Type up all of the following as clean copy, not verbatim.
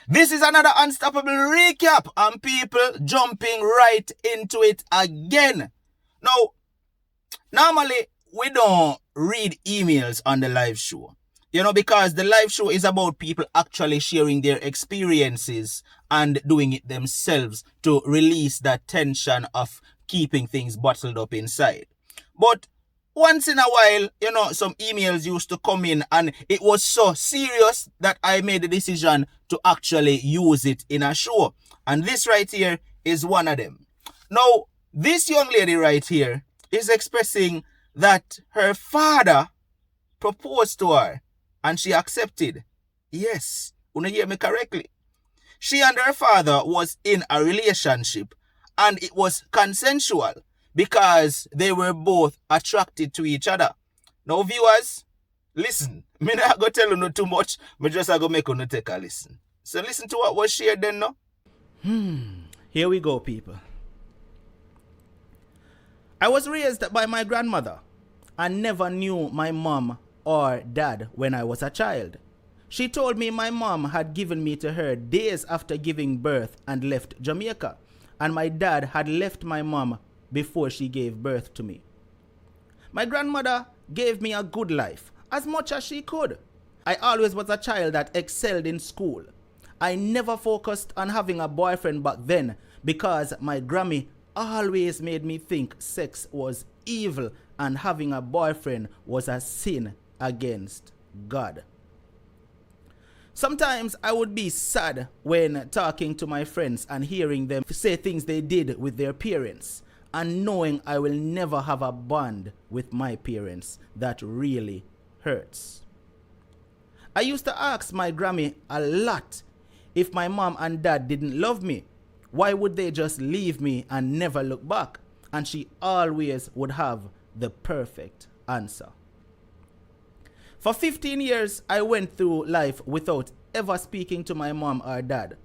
This is another unstoppable recap, and people jumping right into it again. Now, normally we don't read emails on the live show. Because the live show is about people actually sharing their experiences and doing it themselves to release that tension of keeping things bottled up inside. But once in a while, some emails used to come in, and it was so serious that I made the decision to actually use it in a show. And this right here is one of them. Now, this young lady right here is expressing that her father proposed to her and she accepted. Yes, you hear me correctly. She and her father was in a relationship, and it was consensual because they were both attracted to each other. Now, viewers, listen. Me not go tell you no too much. Me just go make you take a listen. So listen to what was shared then, no? Here we go, people. I was raised by my grandmother and never knew my mom or dad when I was a child. She told me my mom had given me to her days after giving birth and left Jamaica, and my dad had left my mom before she gave birth to me. My grandmother gave me a good life, as much as she could. I always was a child that excelled in school. I never focused on having a boyfriend back then because my Grammy always made me think sex was evil and having a boyfriend was a sin against God. Sometimes I would be sad when talking to my friends and hearing them say things they did with their parents, and knowing I will never have a bond with my parents. That really hurts. I used to ask my Grammy a lot, if my mom and dad didn't love me, why would they just leave me and never look back? And she always would have the perfect answer. For 15 years, I went through life without ever speaking to my mom or dad.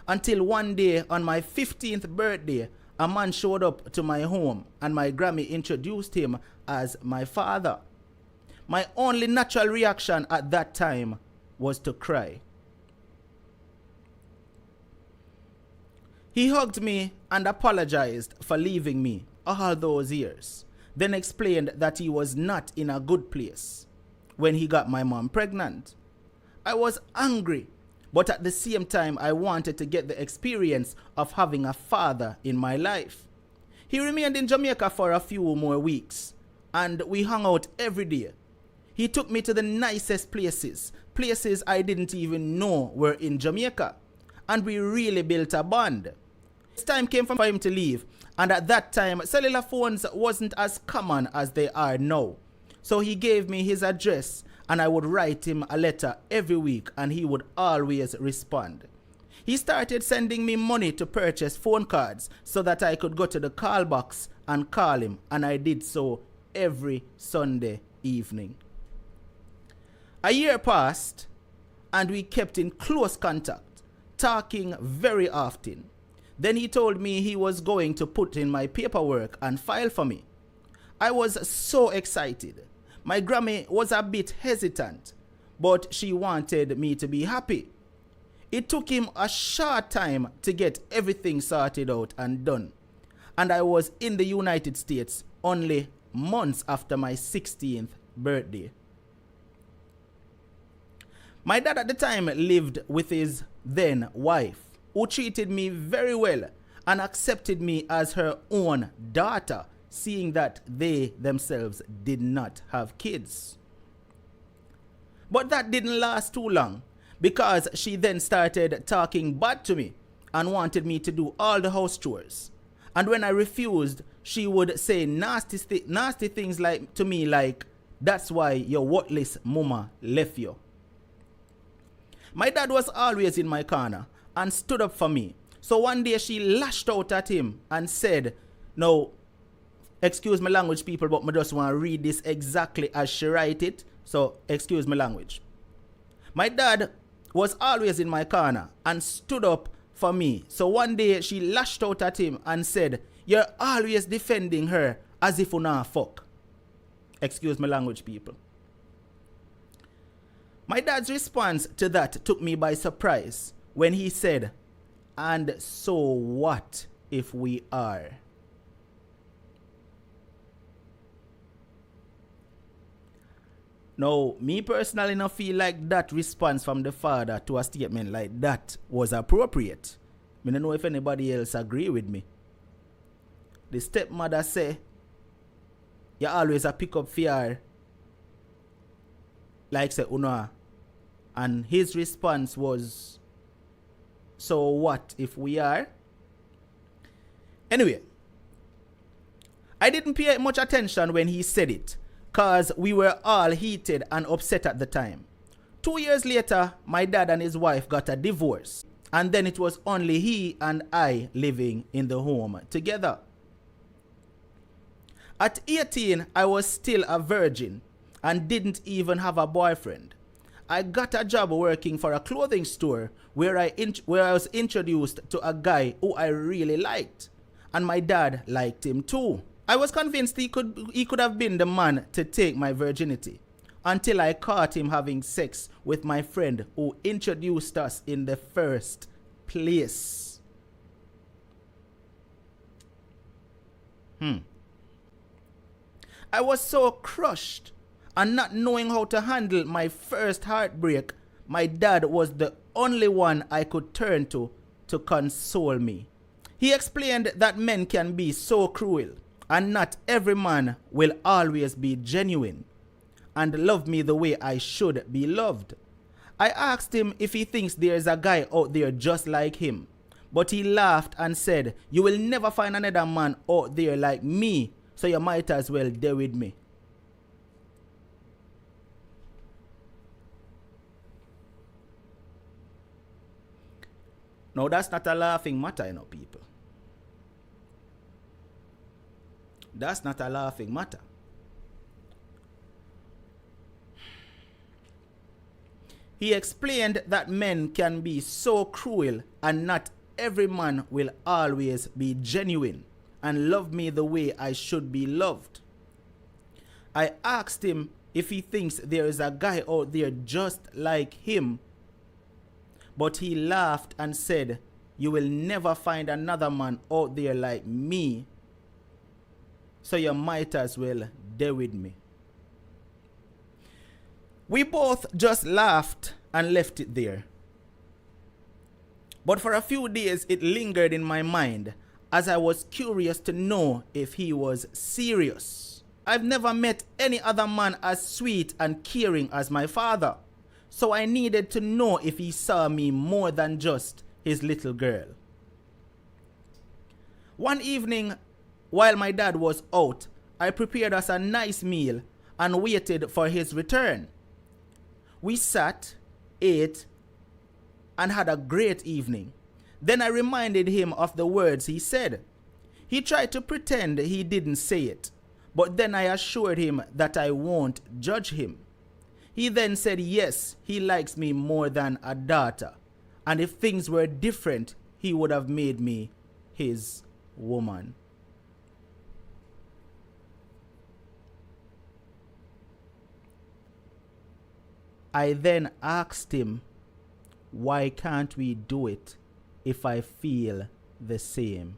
Until one day on my 15th birthday, a man showed up to my home and my Grammy introduced him as my father. My only natural reaction at that time was to cry. He hugged me and apologized for leaving me all those years, then explained that he was not in a good place when he got my mom pregnant. I was angry, but at the same time I wanted to get the experience of having a father in my life. He remained in Jamaica for a few more weeks, and we hung out every day. He took me to the nicest places I didn't even know were in Jamaica, and we really built a bond. It's time came for him to leave, and at that time cellular phones wasn't as common as they are now. So he gave me his address, and I would write him a letter every week, and he would always respond. He started sending me money to purchase phone cards so that I could go to the call box and call him, and I did so every Sunday evening. A year passed, and we kept in close contact, talking very often. Then he told me he was going to put in my paperwork and file for me. I was so excited. My Grammy was a bit hesitant, but she wanted me to be happy. It took him a short time to get everything sorted out and done, and I was in the United States only months after my 16th birthday. My dad at the time lived with his then wife, who treated me very well and accepted me as her own daughter, seeing that they themselves did not have kids. But that didn't last too long, because she then started talking bad to me and wanted me to do all the house chores. And when I refused, she would say nasty things to me like, "That's why your worthless mama left you." My dad was always in my corner and stood up for me. So one day she lashed out at him and said, "No, excuse my language, people, but I just want to read this exactly as she write it, so excuse my language." My dad was always in my corner and stood up for me. So one day she lashed out at him and said, "You're always defending her as if you not fuck." Excuse my language, people. My dad's response to that took me by surprise, when he said, "And so what if we are?" Now, me personally not feel like that response from the father to a statement like that was appropriate. I don't know if anybody else agree with me. The stepmother say, "You always a pick up fear," like say Una. And his response was, "So what if we are?" Anyway, I didn't pay much attention when he said it, cause we were all heated and upset at the time. 2 years later, my dad and his wife got a divorce, and then it was only he and I living in the home together. At 18, I was still a virgin and didn't even have a boyfriend. I got a job working for a clothing store where I was introduced to a guy who I really liked, and my dad liked him too. I was convinced he could have been the man to take my virginity, until I caught him having sex with my friend who introduced us in the first place. I was so crushed, and not knowing how to handle my first heartbreak, my dad was the only one I could turn to console me. He explained that men can be so cruel, and not every man will always be genuine and love me the way I should be loved. I asked him if he thinks there's a guy out there just like him, but he laughed and said, "You will never find another man out there like me, so you might as well deal with me." Now that's not a laughing matter, people. That's not a laughing matter. He explained that men can be so cruel, and not every man will always be genuine and love me the way I should be loved. I asked him if he thinks there is a guy out there just like him, but he laughed and said, "You will never find another man out there like me, so you might as well deal with me." We both just laughed and left it there. But for a few days it lingered in my mind, as I was curious to know if he was serious. I've never met any other man as sweet and caring as my father, so I needed to know if he saw me more than just his little girl. One evening, while my dad was out, I prepared us a nice meal and waited for his return. We sat, ate, and had a great evening. Then I reminded him of the words he said. He tried to pretend he didn't say it, but then I assured him that I won't judge him. He then said yes, he likes me more than a daughter, and if things were different, he would have made me his woman. I then asked him, why can't we do it if I feel the same?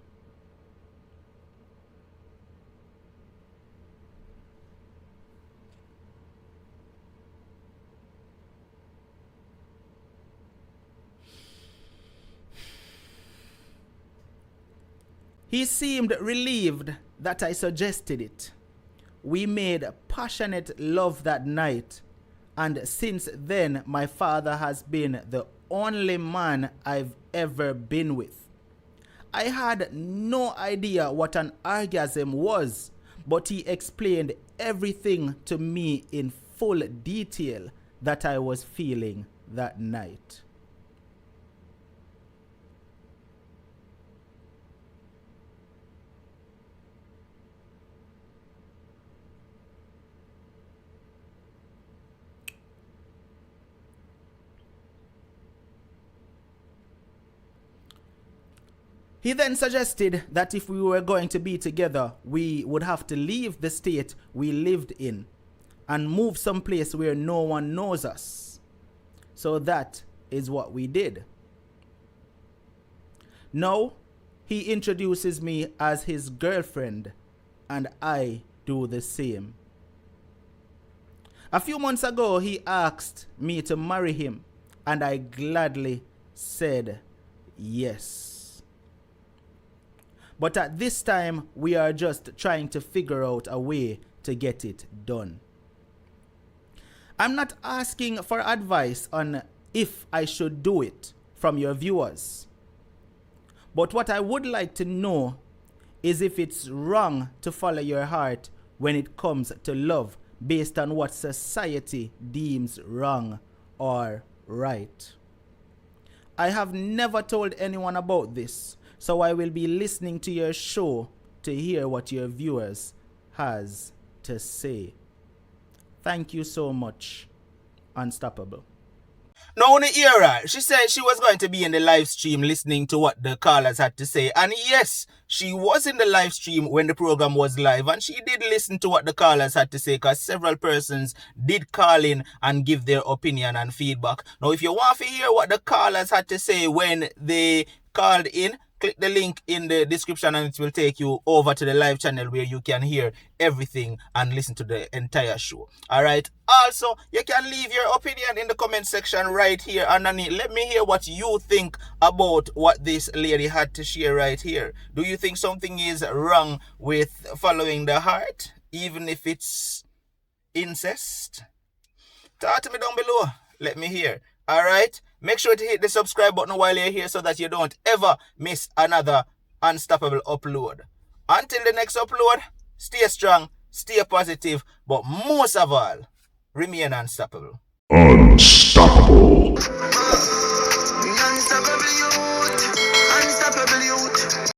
He seemed relieved that I suggested it. We made passionate love that night, and since then my father has been the only man I've ever been with. I had no idea what an orgasm was, but he explained everything to me in full detail that I was feeling that night. He then suggested that if we were going to be together, we would have to leave the state we lived in and move someplace where no one knows us. So that is what we did. Now, he introduces me as his girlfriend, and I do the same. A few months ago, he asked me to marry him, and I gladly said yes. But at this time, we are just trying to figure out a way to get it done. I'm not asking for advice on if I should do it from your viewers. But what I would like to know is if it's wrong to follow your heart when it comes to love based on what society deems wrong or right. I have never told anyone about this, so I will be listening to your show to hear what your viewers has to say. Thank you so much, Unstoppable. Now, in the era, she said she was going to be in the live stream listening to what the callers had to say. And yes, she was in the live stream when the program was live. And she did listen to what the callers had to say because several persons did call in and give their opinion and feedback. Now, if you want to hear what the callers had to say when they called in, click the link in the description and it will take you over to the live channel where you can hear everything and listen to the entire show. Alright, also you can leave your opinion in the comment section right here underneath. Let me hear what you think about what this lady had to share right here. Do you think something is wrong with following the heart, even if it's incest? Talk to me down below. Let me hear. Alright, make sure to hit the subscribe button while you're here so that you don't ever miss another Unstoppable upload. Until the next upload, stay strong, stay positive, but most of all, remain unstoppable. Unstoppable.